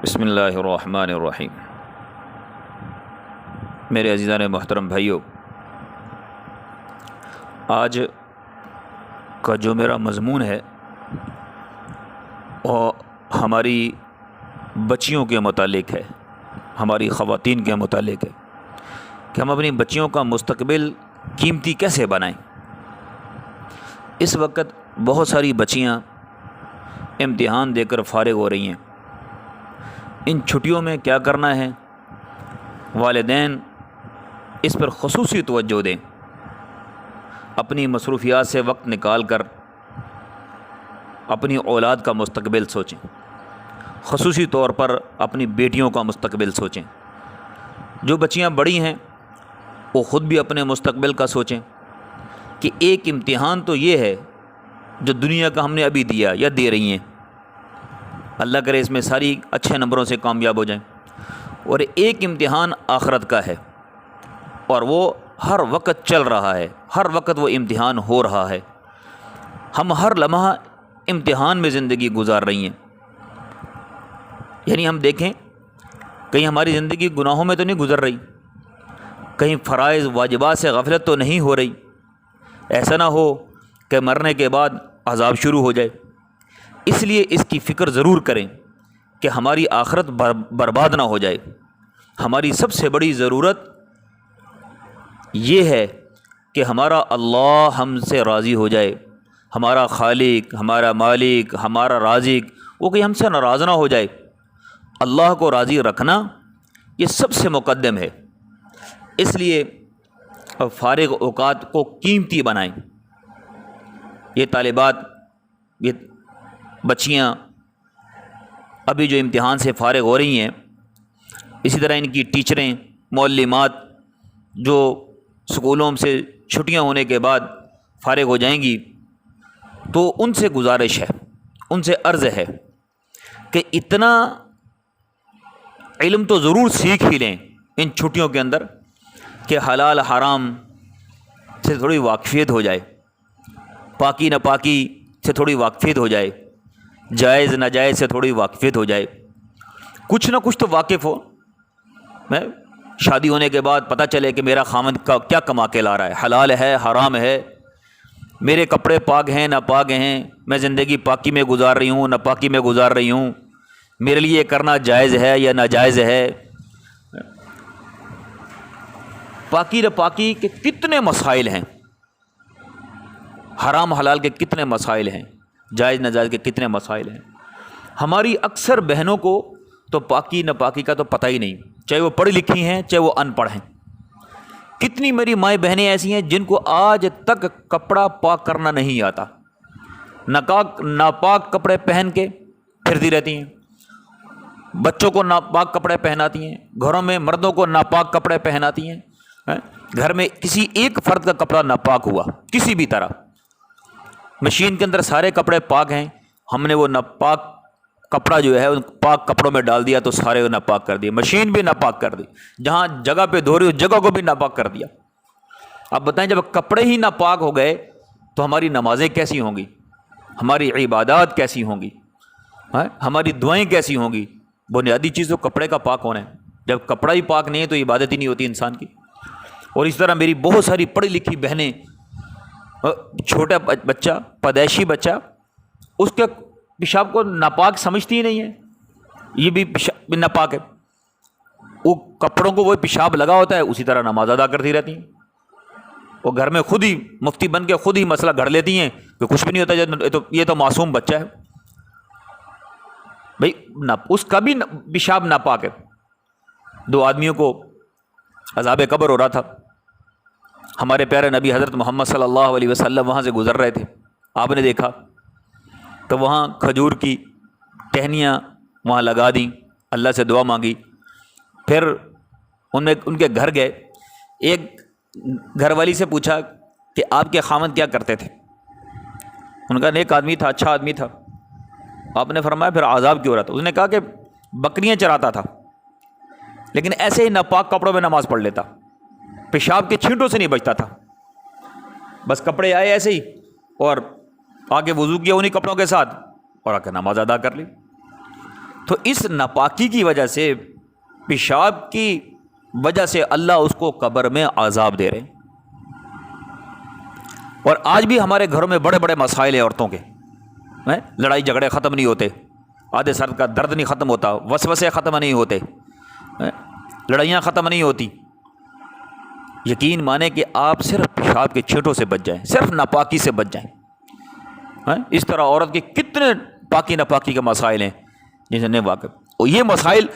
بسم اللہ الرحمن الرحیم۔ میرے عزیزان محترم بھائیوں، آج کا جو میرا مضمون ہے وہ ہماری بچیوں کے متعلق ہے، ہماری خواتین کے متعلق ہے کہ ہم اپنی بچیوں کا مستقبل قیمتی کیسے بنائیں۔ اس وقت بہت ساری بچیاں امتحان دے کر فارغ ہو رہی ہیں۔ ان چھٹیوں میں کیا کرنا ہے، والدین اس پر خصوصی توجہ دیں، اپنی مصروفیات سے وقت نکال کر اپنی اولاد کا مستقبل سوچیں، خصوصی طور پر اپنی بیٹیوں کا مستقبل سوچیں۔ جو بچیاں بڑی ہیں وہ خود بھی اپنے مستقبل کا سوچیں کہ ایک امتحان تو یہ ہے جو دنیا کا ہم نے ابھی دیا یا دے رہی ہیں، اللہ کرے اس میں ساری اچھے نمبروں سے کامیاب ہو جائیں، اور ایک امتحان آخرت کا ہے اور وہ ہر وقت چل رہا ہے، ہر وقت وہ امتحان ہو رہا ہے۔ ہم ہر لمحہ امتحان میں زندگی گزار رہی ہیں، یعنی ہم دیکھیں کہیں ہماری زندگی گناہوں میں تو نہیں گزر رہی، کہیں فرائض واجبات سے غفلت تو نہیں ہو رہی، ایسا نہ ہو کہ مرنے کے بعد عذاب شروع ہو جائے۔ اس لیے اس کی فکر ضرور کریں کہ ہماری آخرت برباد نہ ہو جائے۔ ہماری سب سے بڑی ضرورت یہ ہے کہ ہمارا اللہ ہم سے راضی ہو جائے، ہمارا خالق، ہمارا مالک، ہمارا رازق وہ کہ ہم سے ناراض نہ ہو جائے۔ اللہ کو راضی رکھنا یہ سب سے مقدم ہے، اس لیے فارغ اوقات کو قیمتی بنائیں۔ یہ طالبات، یہ بچیاں ابھی جو امتحان سے فارغ ہو رہی ہیں، اسی طرح ان کی ٹیچریں، معلمات جو سکولوں سے چھٹیاں ہونے کے بعد فارغ ہو جائیں گی، تو ان سے گزارش ہے، ان سے عرض ہے کہ اتنا علم تو ضرور سیکھ ہی لیں ان چھٹیوں کے اندر کہ حلال حرام سے تھوڑی واقفیت ہو جائے، پاکی ناپاکی سے تھوڑی واقفیت ہو جائے، جائز ناجائز سے تھوڑی واقفیت ہو جائے، کچھ نہ کچھ تو واقف ہو۔ میں شادی ہونے کے بعد پتہ چلے کہ میرا خامند کا کیا کما کے لا رہا ہے، حلال ہے حرام ہے، میرے کپڑے پاک ہیں ناپاک ہیں، میں زندگی پاکی میں گزار رہی ہوں ناپاکی میں گزار رہی ہوں، میرے لیے یہ کرنا جائز ہے یا ناجائز ہے۔ پاکی ناپاکی کے کتنے مسائل ہیں، حرام حلال کے کتنے مسائل ہیں، جائز ناجائز کے کتنے مسائل ہیں۔ ہماری اکثر بہنوں کو تو پاکی ناپاکی کا تو پتہ ہی نہیں، چاہے وہ پڑھی لکھی ہیں چاہے وہ ان پڑھ ہیں۔ کتنی میری مائیں بہنیں ایسی ہیں جن کو آج تک کپڑا پاک کرنا نہیں آتا، ناپاک کپڑے پہن کے پھرتی رہتی ہیں، بچوں کو ناپاک کپڑے پہناتی ہیں، گھروں میں مردوں کو ناپاک کپڑے پہناتی ہیں۔ گھر میں کسی ایک فرد کا کپڑا ناپاک ہوا کسی بھی طرح، مشین کے اندر سارے کپڑے پاک ہیں، ہم نے وہ ناپاک کپڑا جو ہے ان پاک کپڑوں میں ڈال دیا تو سارے ناپاک کر دیے، مشین بھی ناپاک کر دی، جہاں جگہ پہ دھو رہی اس جگہ کو بھی ناپاک کر دیا۔ اب بتائیں جب کپڑے ہی ناپاک ہو گئے تو ہماری نمازیں کیسی ہوں گی، ہماری عبادات کیسی ہوں گی، ہماری دعائیں کیسی ہوں گی؟ بنیادی چیز تو کپڑے کا پاک ہونا ہے، جب کپڑا ہی پاک نہیں ہے تو عبادت ہی نہیں ہوتی انسان کی۔ اور اس طرح میری بہت ساری پڑھی لکھی بہنیں، چھوٹا بچہ، پیدائشی بچہ، اس کے پیشاب کو ناپاک سمجھتی ہی نہیں ہے، یہ بھی ناپاک ہے، وہ کپڑوں کو وہ پیشاب لگا ہوتا ہے اسی طرح نماز ادا کرتی رہتی ہیں۔ وہ گھر میں خود ہی مفتی بن کے خود ہی مسئلہ گھڑ لیتی ہیں کہ کچھ بھی نہیں ہوتا، یہ تو معصوم بچہ ہے۔ بھائی اس کا بھی پیشاب ناپاک ہے۔ دو آدمیوں کو عذاب قبر ہو رہا تھا، ہمارے پیارے نبی حضرت محمد صلی اللہ علیہ وسلم وہاں سے گزر رہے تھے، آپ نے دیکھا تو وہاں کھجور کی ٹہنیاں وہاں لگا دیں، اللہ سے دعا مانگی، پھر ان کے گھر گئے، ایک گھر والی سے پوچھا کہ آپ کے خامند کیا کرتے تھے؟ ان کا نیک آدمی تھا، اچھا آدمی تھا۔ آپ نے فرمایا پھر عذاب کیوں ہو رہا تھا؟ اس نے کہا کہ بکریاں چراتا تھا، لیکن ایسے ہی ناپاک کپڑوں میں نماز پڑھ لیتا، پیشاب کے چھینٹوں سے نہیں بچتا تھا، بس کپڑے آئے ایسے ہی اور آگے وضو کیا انہیں کپڑوں کے ساتھ اور آ کے نماز ادا کر لی۔ تو اس ناپاکی کی وجہ سے، پیشاب کی وجہ سے اللہ اس کو قبر میں عذاب دے رہے ہیں۔ اور آج بھی ہمارے گھروں میں بڑے بڑے مسائل ہیں عورتوں کے، لڑائی جھگڑے ختم نہیں ہوتے، آدھے سر کا درد نہیں ختم ہوتا، وسوسے ختم نہیں ہوتے، لڑائیاں ختم نہیں ہوتی۔ یقین مانیں کہ آپ صرف پیشاب کے چھینٹوں سے بچ جائیں، صرف ناپاکی سے بچ جائیں۔ اس طرح عورت کے کتنے پاکی ناپاکی کے مسائل ہیں جن سے نہیں واقف، اور یہ مسائل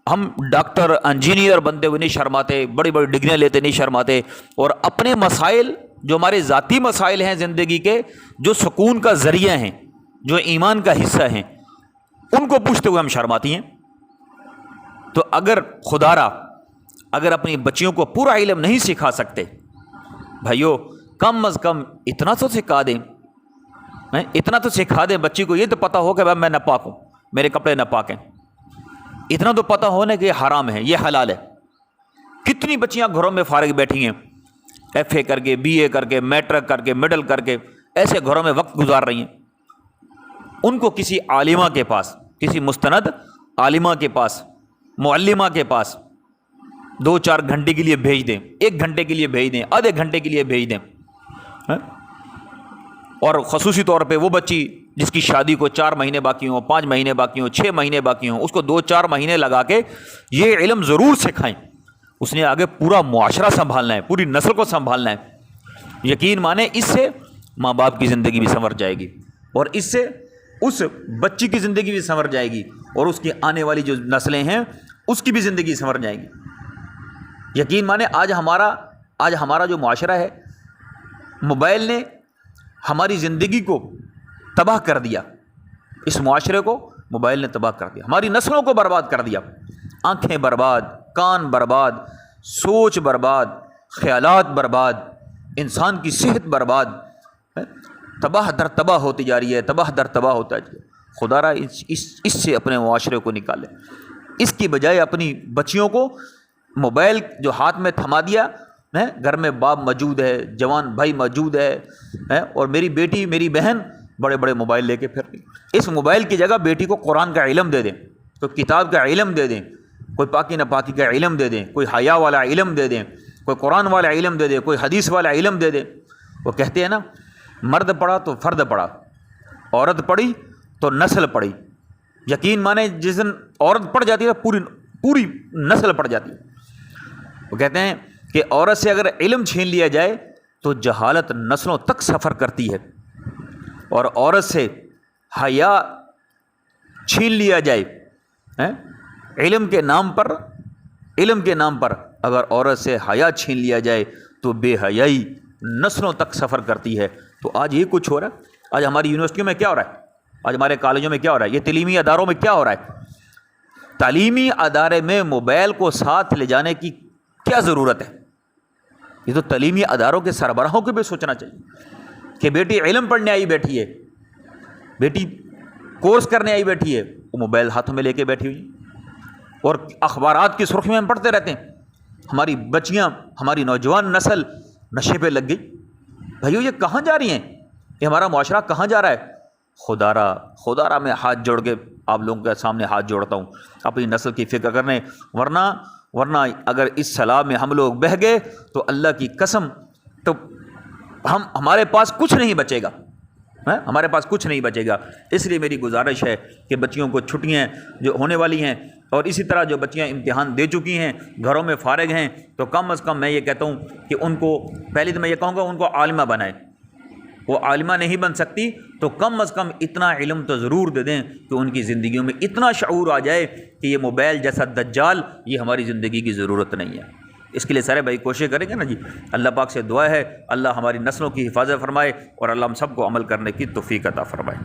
ہم ڈاکٹر انجینئر بنتے ہوئے نہیں شرماتے، بڑی بڑی ڈگریاں لیتے نہیں شرماتے، اور اپنے مسائل جو ہمارے ذاتی مسائل ہیں زندگی کے، جو سکون کا ذریعہ ہیں، جو ایمان کا حصہ ہیں، ان کو پوچھتے ہوئے ہم شرماتی ہیں۔ تو اگر خدارا اگر اپنی بچیوں کو پورا علم نہیں سکھا سکتے، بھائیو کم از کم اتنا تو سکھا دیں، اتنا تو سکھا دیں بچی کو، یہ تو پتہ ہو کہ بھائی میں ناپاک ہوں، میرے کپڑے ناپاک ہیں، اتنا تو پتہ ہونا کہ یہ حرام ہے، یہ حلال ہے۔ کتنی بچیاں گھروں میں فارغ بیٹھی ہیں، ایف اے کر کے، بی اے کر کے، میٹرک کر کے، مڈل کر کے، ایسے گھروں میں وقت گزار رہی ہیں۔ ان کو کسی عالمہ کے پاس، کسی مستند عالمہ کے پاس، معلمہ کے پاس 2-4 گھنٹے کے لیے بھیج دیں، 1 گھنٹے کے لیے بھیج دیں، آدھے گھنٹے کے لیے بھیج دیں۔ اور خصوصی طور پہ وہ بچی جس کی شادی کو 4 مہینے باقی ہوں، 5 مہینے باقی ہوں، 6 مہینے باقی ہوں، اس کو 2-4 مہینے لگا کے یہ علم ضرور سکھائیں۔ اس نے آگے پورا معاشرہ سنبھالنا ہے، پوری نسل کو سنبھالنا ہے۔ یقین مانیں اس سے ماں باپ کی زندگی بھی سنور جائے گی، اور اس سے اس بچی کی زندگی بھی سنور جائے گی، اور اس کی آنے والی جو نسلیں ہیں اس کی بھی زندگی سنور جائے گی۔ یقین مانیں آج ہمارا جو معاشرہ ہے، موبائل نے ہماری زندگی کو تباہ کر دیا، اس معاشرے کو موبائل نے تباہ کر دیا، ہماری نسلوں کو برباد کر دیا۔ آنکھیں برباد، کان برباد، سوچ برباد، خیالات برباد، انسان کی صحت برباد، تباہ در تباہ ہوتی جا رہی ہے، تباہ در تباہ ہوتا ہے۔ خدا را اس سے اپنے معاشرے کو نکالے، اس کی بجائے اپنی بچیوں کو موبائل جو ہاتھ میں تھما دیا ہے، گھر میں باپ موجود ہے، جوان بھائی موجود ہے، اور میری بیٹی میری بہن بڑے بڑے موبائل لے کے پھر رہی۔ اس موبائل کی جگہ بیٹی کو قرآن کا علم دے دیں، کوئی کتاب کا علم دے دیں، کوئی پاکی ناپاکی کا علم دے دیں، کوئی حیا والا علم دے دیں، کوئی قرآن والا علم دے دیں، کوئی حدیث والا علم دے دیں۔ وہ کہتے ہیں نا، مرد پڑھا تو فرد پڑھا، عورت پڑھی تو نسل پڑھی۔ یقین مانیں جس دن عورت پڑھ جاتی ہے پوری نسل پڑھ جاتی ہے۔ وہ کہتے ہیں کہ عورت سے اگر علم چھین لیا جائے تو جہالت نسلوں تک سفر کرتی ہے، اور عورت سے حیا چھین لیا جائے، علم کے نام پر اگر عورت سے حیا چھین لیا جائے تو بے حیائی نسلوں تک سفر کرتی ہے۔ تو آج یہ کچھ ہو رہا ہے، آج ہماری یونیورسٹیوں میں کیا ہو رہا ہے، آج ہمارے کالجوں میں کیا ہو رہا ہے، یہ تعلیمی اداروں میں کیا ہو رہا ہے۔ تعلیمی ادارے میں موبائل کو ساتھ لے جانے کی کیا ضرورت ہے؟ یہ تو تعلیمی اداروں کے سربراہوں کو بھی سوچنا چاہیے کہ بیٹی علم پڑھنے آئی بیٹھی ہے، بیٹی کورس کرنے آئی بیٹھی ہے، وہ موبائل ہاتھوں میں لے کے بیٹھی ہوئی، اور اخبارات کی سرخی میں ہم پڑھتے رہتے ہیں ہماری بچیاں، ہماری نوجوان نسل نشے پہ لگ گئی۔ بھائیو یہ کہاں جا رہی ہیں، یہ ہمارا معاشرہ کہاں جا رہا ہے؟ خدا را میں ہاتھ جوڑ کے آپ لوگوں کے سامنے ہاتھ جوڑتا ہوں، اپنی نسل کی فکر کرنے، ورنہ اگر اس صلاح میں ہم لوگ بہہ گئے تو اللہ کی قسم تو ہمارے پاس کچھ نہیں بچے گا، ہمارے پاس کچھ نہیں بچے گا۔ اس لیے میری گزارش ہے کہ بچیوں کو چھٹیاں جو ہونے والی ہیں، اور اسی طرح جو بچیاں امتحان دے چکی ہیں، گھروں میں فارغ ہیں، تو کم از کم میں یہ کہتا ہوں کہ ان کو پہلے تو میں یہ کہوں گا ان کو عالمہ بنائیں۔ وہ عالمہ نہیں بن سکتی تو کم از کم اتنا علم تو ضرور دے دیں کہ ان کی زندگیوں میں اتنا شعور آ جائے کہ یہ موبائل جیسا دجال یہ ہماری زندگی کی ضرورت نہیں ہے۔ اس کے لیے سارے بھائی کوشش کریں گے نا جی۔ اللہ پاک سے دعا ہے اللہ ہماری نسلوں کی حفاظت فرمائے، اور اللہ ہم سب کو عمل کرنے کی توفیق عطا فرمائے۔